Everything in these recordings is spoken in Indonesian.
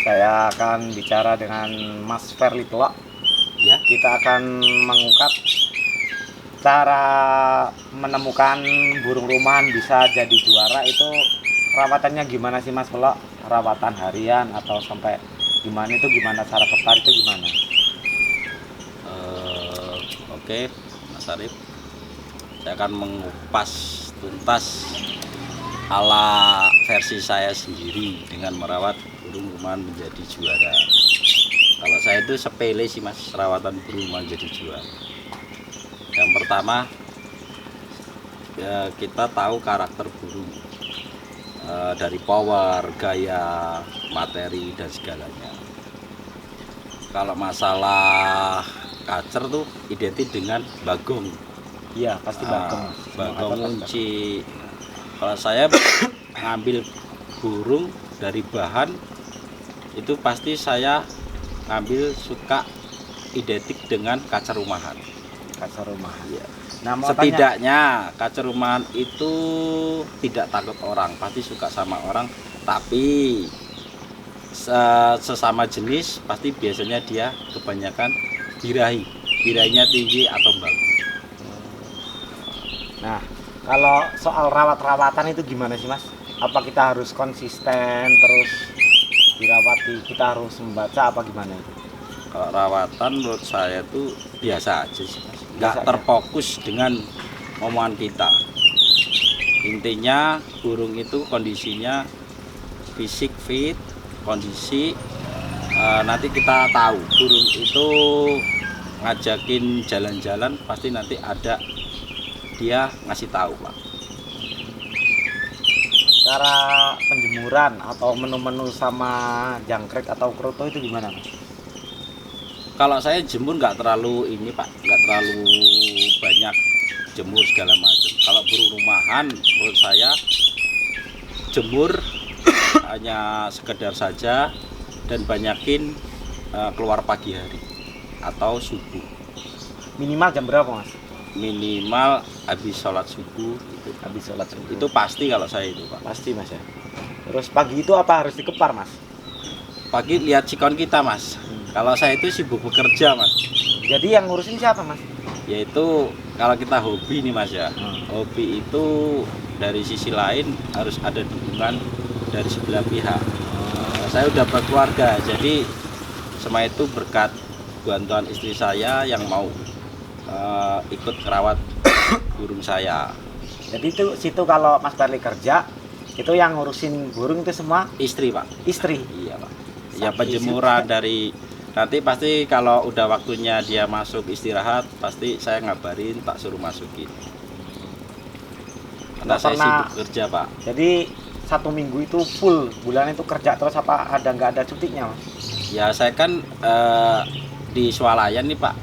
Saya akan bicara dengan Mas Ferly Tua. Ya. Kita akan mengungkap cara menemukan burung rumahan bisa jadi juara itu perawatannya gimana sih Mas Pelok? Perawatan harian atau sampai gimana itu gimana cara ketar itu gimana? Oke, Mas Arif. Saya akan mengupas tuntas ala versi saya sendiri dengan merawat burung rumahan menjadi juara. Kalau saya itu sepele sih Mas, perawatan burung rumahan jadi juara. Yang pertama, ya kita tahu karakter burung dari power, gaya, materi dan segalanya. Kalau masalah kacer tuh identik dengan bagong. Iya, pasti bagong. Bagong kunci. Kalau saya ngambil burung dari bahan itu pasti saya ngambil suka identik dengan kacer rumahan. Kacer rumahan. Ya. Nah, setidaknya kacer rumahan itu tidak takut orang, pasti suka sama orang, tapi sesama jenis pasti biasanya dia kebanyakan birahinya tinggi atau bagus. Nah, kalau soal rawat-rawatan itu gimana sih Mas? Apa kita harus konsisten terus dirawati, kita harus membaca apa gimana itu? Kalau rawatan menurut saya tuh biasa aja sih Mas. Nggak terfokus dengan omongan kita. Intinya burung itu kondisinya fisik fit, kondisi nanti kita tahu burung itu ngajakin jalan-jalan pasti nanti ada dia ngasih tahu Pak. Cara penjemuran atau menu-menu sama jangkrik atau kroto itu gimana Mas? Kalau saya jemur nggak terlalu ini Pak, nggak terlalu banyak jemur segala macam. Kalau burung rumahan menurut saya jemur hanya sekedar saja dan banyakin keluar pagi hari atau subuh. Minimal jam berapa Mas? Minimal habis sholat subuh itu. Habis sholat subuh. Itu pasti kalau saya itu Pak. Pasti Mas ya. Terus pagi itu apa harus dikepar Mas? Pagi lihat sikon kita Mas. Kalau saya itu sibuk bekerja Mas. Jadi yang ngurusin siapa Mas? Yaitu kalau kita hobi nih Mas ya. Hobi itu dari sisi lain harus ada dukungan dari sebelah pihak. Saya udah berkeluarga, jadi semua itu berkat bantuan istri saya yang mau ikut merawat burung saya. Jadi itu situ kalau Mas Ferly kerja itu yang ngurusin burung itu semua Istri Pak. istri. Iya Pak. Ya penjemuran dari nanti pasti kalau udah waktunya dia masuk istirahat pasti saya ngabarin tak suruh masukin. karena saya sibuk kerja Pak. Jadi 1 minggu itu full bulan itu kerja terus apa ada nggak ada cutinya Mas? Ya saya kan di swalayan nih Pak.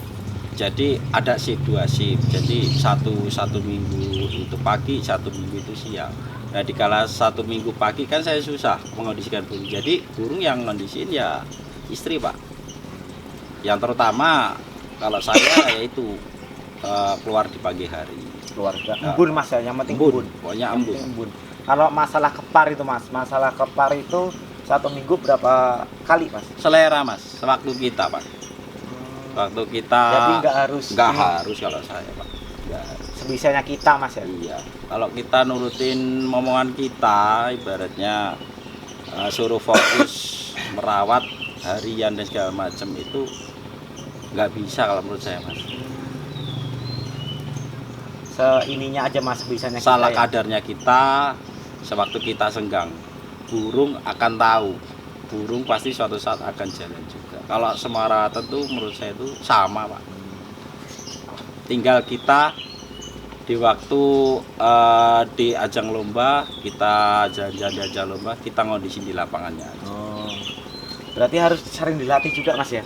Jadi ada shift 2 shift. Jadi satu minggu itu pagi, 1 minggu itu siang. Nah dikala 1 minggu pagi kan saya susah mengondisikan burung. Jadi burung yang ngondisiin ya istri Pak. Yang terutama kalau saya yaitu keluar di pagi hari. Keluarga. Embun Mas ya, yang penting embun. Pokoknya Yang embun. penting embun. Kalau masalah kepar itu Mas, masalah kepar itu 1 minggu berapa kali Mas? Selera Mas, sewaktu kita Pak. Waktu kita. Jadi nggak harus. Nggak harus kalau saya Pak. Nggak harus. Sebisanya kita Mas ya. Iya. Kalau kita nurutin omongan kita, ibaratnya suruh fokus merawat harian dan segala macam itu nggak bisa kalau menurut saya Mas. Seininya aja Mas bisanya kita. Salah Ya? kadarnya kita, sewaktu kita senggang, burung akan tahu. Burung pasti suatu saat akan jalan juga. Kalau semua tentu menurut saya itu sama Pak. Tinggal kita di waktu di ajang lomba, kita jalan-jalan di ajang lomba, kita ngondisi di lapangannya aja. Oh. Berarti harus sering dilatih juga Mas ya?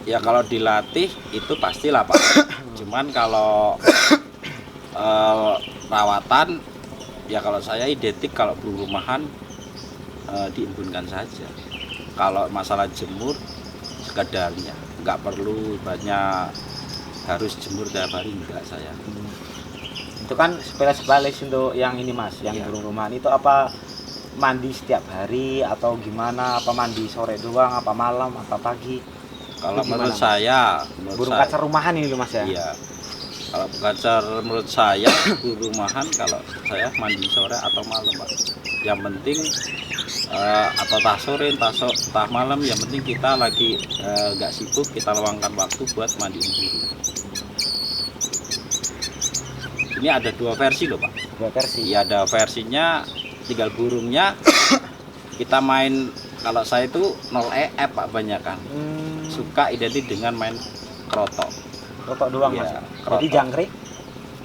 Ya kalau dilatih itu pasti lapangan. Cuman kalau rawatan ya kalau saya identik kalau burung rumahan diembunkan saja. Kalau masalah jemur sekedarnya, nggak perlu banyak harus jemur tiap hari, enggak saya. Itu kan sepele-sepele untuk yang ini Mas, yang Iya. burung rumahan itu apa mandi setiap hari atau gimana? Apa mandi sore doang, apa malam, apa pagi? Kalau Itu gimana, menurut Mas? saya, Burung kacar rumahan ini loh Mas ya? iya. Kalau kacar menurut saya burung rumahan kalau saya mandi sore atau malam Pak. Yang penting atau tah sore, tah malam, yang penting kita lagi nggak sibuk, kita luangkan waktu buat mandiin burung. Ini ada 2 versi loh Pak. 2 versi. Iya ada versinya, tinggal burungnya kita main. Kalau saya itu 0 EF Pak banyakan. Suka identik dengan main krotok. Rotok doang Iya, Mas. krotok. Jadi jangkrik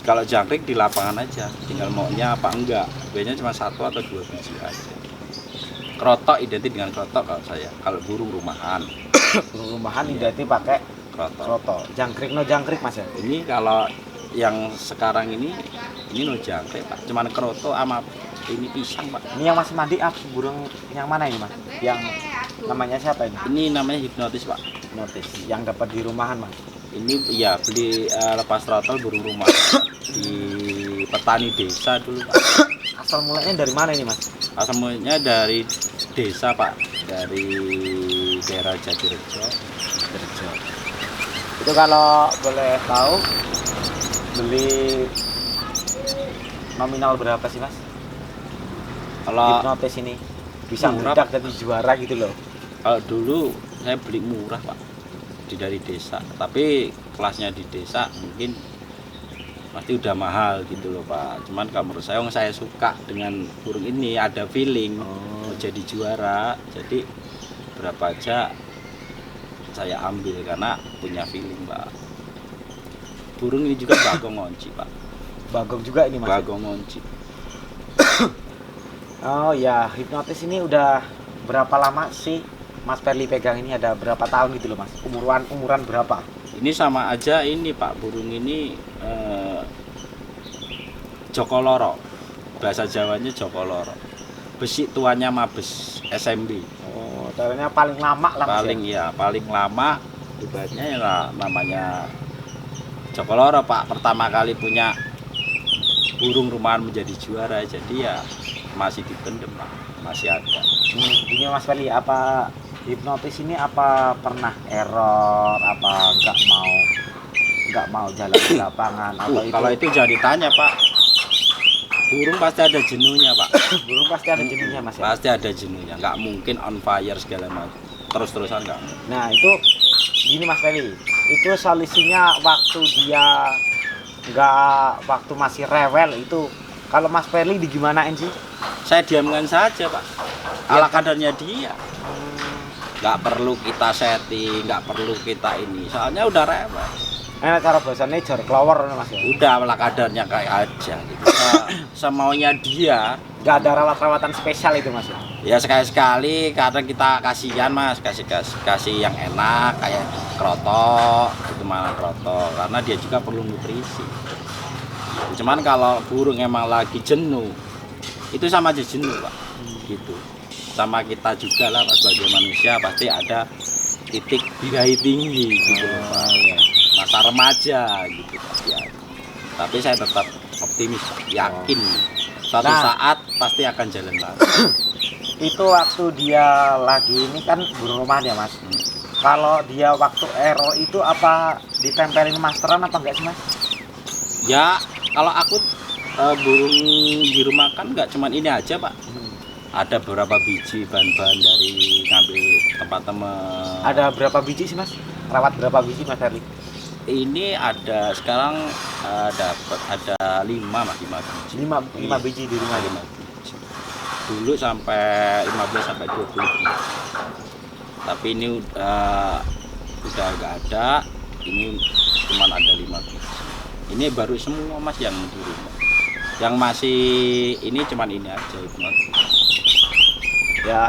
Kalau jangkrik di lapangan aja, tinggal maunya apa enggak. Biasanya cuma 1 atau 2 biji aja. Krotok identik dengan krotok kalau saya. Kalau burung rumahan, burung rumahan Iya. identik pakai krotok. rotok. Jangkrik no jangkrik Mas ya? Ini kalau yang sekarang ini no jangkrik Pak. Cuman krotok sama ini pisang Pak. Ini yang Mas mandi burung yang mana ini Mas? Yang namanya siapa ini? Ini namanya hipnotis Pak. Notis. Yang dapat di rumahan Mas. Ini ya beli lepas throttle burung rumah di petani desa dulu Pak. Asal mulanya dari mana ini Mas? Asalnya dari desa Pak, dari daerah Jatirejo. Kerja. Itu kalau boleh tahu beli nominal berapa sih Mas? Kalau Hipnotis ini bisa Murah, meledak jadi juara gitu loh. kalau dulu saya beli murah Pak, dari desa. Tapi kelasnya di desa mungkin pasti udah mahal gitu loh Pak. Cuman kalau menurut saya suka dengan burung ini, ada feeling mau jadi juara. Jadi berapa aja saya ambil karena punya feeling Pak. Burung ini juga bagong ngonci Pak. Bagong juga ini Mas. Bagong ngonci. Oh ya, hipnotis ini udah berapa lama sih Mas Perli pegang ini? Ada berapa tahun gitu loh Mas? Umuran berapa? Ini sama aja ini Pak, burung ini Jokoloro. Bahasa Jawanya Jokoloro. Besi tuanya Mabes SMB. Oh, ternyata paling lama lah Mas Paling ya? ya, paling lama ibaratnya ya namanya Jokoloro Pak. Pertama kali punya burung rumahan menjadi juara, jadi ya masih dipendem Pak, masih ada. Ini Mas Perli, apa hipnotis ini apa pernah error, apa nggak mau jalan di lapangan atau Kalau itu jangan ditanya Pak. Burung pasti ada jenuhnya Pak. burung pasti ada jenisnya Mas ya? Pasti ada jenuhnya, nggak mungkin on fire segala macam. Terus-terusan nggak mungkin. Nah itu gini Mas Perli, itu solusinya waktu dia waktu masih rewel itu, kalau Mas Perli digimanain sih? Saya diamkan saja Pak. Ala kadarnya dia. Nggak perlu kita setting, nggak perlu kita ini. Soalnya udah rewel. cara bahasanya jor klower Mas ya. Udah malah kadarnya kayak aja gitu. Semaunya dia. Nggak ada rawat-rawatan spesial itu Mas ya. Ya sekali-sekali karena kita kasihan Mas, kasih yang enak kayak krotok, itu malah krotok karena dia juga perlu nutrisi. Cuman kalau burung emang lagi jenuh, itu sama aja jenuh Pak. Gitu. Sama kita juga lah sebagai manusia pasti ada titik birahi tinggi gitu loh Pak. Masa remaja gitu pasti ada. Tapi saya tetap optimis, yakin suatu saat pasti akan jalan lagi. Itu waktu dia lagi ini kan burung rumahan ya Mas. Kalau dia waktu error itu apa ditempelin masteran apa enggak sih Mas? Ya kalau aku burung di rumah kan nggak cuman ini aja Pak. Ada beberapa biji bahan-bahan dari ngambil tempat teman. Ada berapa biji sih Mas? Rawat berapa biji Mas Herli? Ini ada sekarang dapat ada 5 Mas, 5 biji. 5 biji di rumah ya Mas. Dulu sampai 15 sampai 20 biji. Tapi ini udah nggak ada. Ini cuma ada 5 biji. Ini baru semua Mas yang di rumah. Yang masih ini cuman ini aja itu Mas. Ya